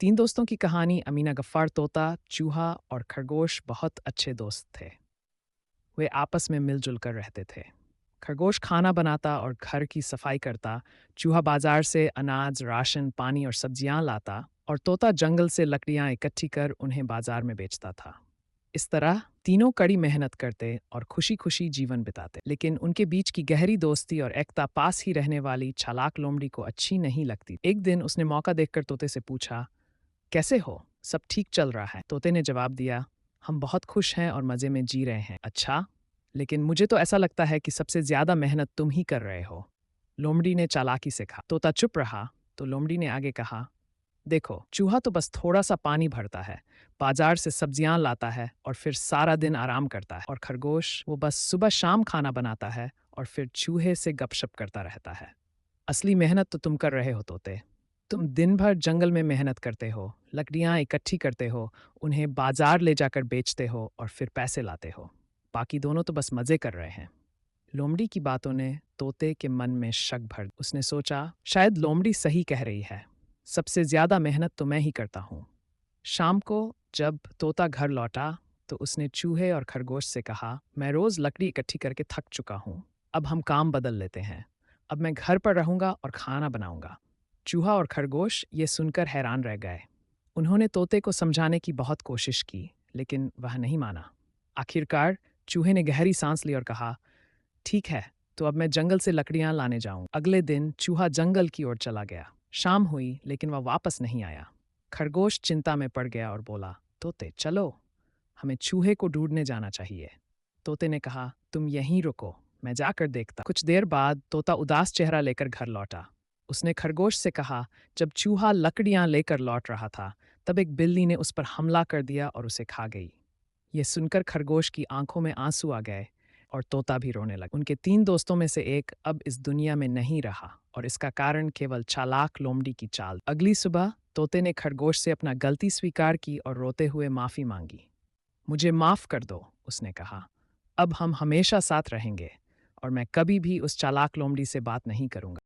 तीन दोस्तों की कहानी। अमीना, गफ्फार तोता, चूहा और खरगोश बहुत अच्छे दोस्त थे। वे आपस में मिलजुल कर रहते थे। खरगोश खाना बनाता और घर की सफाई करता। चूहा बाजार से अनाज, राशन, पानी और सब्जियां लाता और तोता जंगल से लकड़ियां इकट्ठी कर उन्हें बाजार में बेचता था। इस तरह तीनों कड़ी मेहनत करते और खुशी खुशी जीवन बिताते। लेकिन उनके बीच की गहरी दोस्ती और एकता पास ही रहने वाली चालाक लोमड़ी को अच्छी नहीं लगती। एक दिन उसने मौका देखकर तोते से पूछा, कैसे हो? सब ठीक चल रहा है? तोते ने जवाब दिया, हम बहुत खुश हैं और मज़े में जी रहे हैं। अच्छा, लेकिन मुझे तो ऐसा लगता है कि सबसे ज़्यादा मेहनत तुम ही कर रहे हो। लोमड़ी ने चालाकी से कहा। तोता चुप रहा तो लोमड़ी ने आगे कहा, देखो, चूहा तो बस थोड़ा सा पानी भरता है, बाजार से सब्जियां लाता है और फिर सारा दिन आराम करता है। और खरगोश, वो बस सुबह शाम खाना बनाता है और फिर चूहे से गपशप करता रहता है। असली मेहनत तो तुम कर रहे हो तोते। तुम दिन भर जंगल में मेहनत करते हो, लकड़ियां इकट्ठी करते हो, उन्हें बाजार ले जाकर बेचते हो और फिर पैसे लाते हो। बाकी दोनों तो बस मज़े कर रहे हैं। लोमड़ी की बातों ने तोते के मन में शक भर। उसने सोचा, शायद लोमड़ी सही कह रही है। सबसे ज्यादा मेहनत तो मैं ही करता हूँ। शाम को जब तोता घर लौटा तो उसने चूहे और खरगोश से कहा, मैं रोज लकड़ी इकट्ठी करके थक चुका हूँ। अब हम काम बदल लेते हैं। अब मैं घर पर रहूंगा और खाना बनाऊंगा। चूहा और खरगोश ये सुनकर हैरान रह गए। उन्होंने तोते को समझाने की बहुत कोशिश की, लेकिन वह नहीं माना। आखिरकार चूहे ने गहरी सांस ली और कहा, ठीक है, तो अब मैं जंगल से लकड़ियां लाने जाऊं। अगले दिन चूहा जंगल की ओर चला गया। शाम हुई लेकिन वह वापस नहीं आया। खरगोश चिंता में पड़ गया और बोला, तोते चलो, हमें चूहे को ढूंढने जाना चाहिए। तोते ने कहा, तुम यहीं रुको, मैं जाकर देखता। कुछ देर बाद तोता उदास चेहरा लेकर घर लौटा। उसने खरगोश से कहा, जब चूहा लकड़ियां लेकर लौट रहा था तब एक बिल्ली ने उस पर हमला कर दिया और उसे खा गई। ये सुनकर खरगोश की आंखों में आंसू आ गए और तोता भी रोने लगा। उनके तीन दोस्तों में से एक अब इस दुनिया में नहीं रहा और इसका कारण केवल चालाक लोमड़ी की चाल। अगली सुबह तोते ने खरगोश से अपना गलती स्वीकार की और रोते हुए माफी मांगी। मुझे माफ कर दो, उसने कहा। अब हम हमेशा साथ रहेंगे और मैं कभी भी उस चालाक लोमड़ी से बात नहीं करूंगा।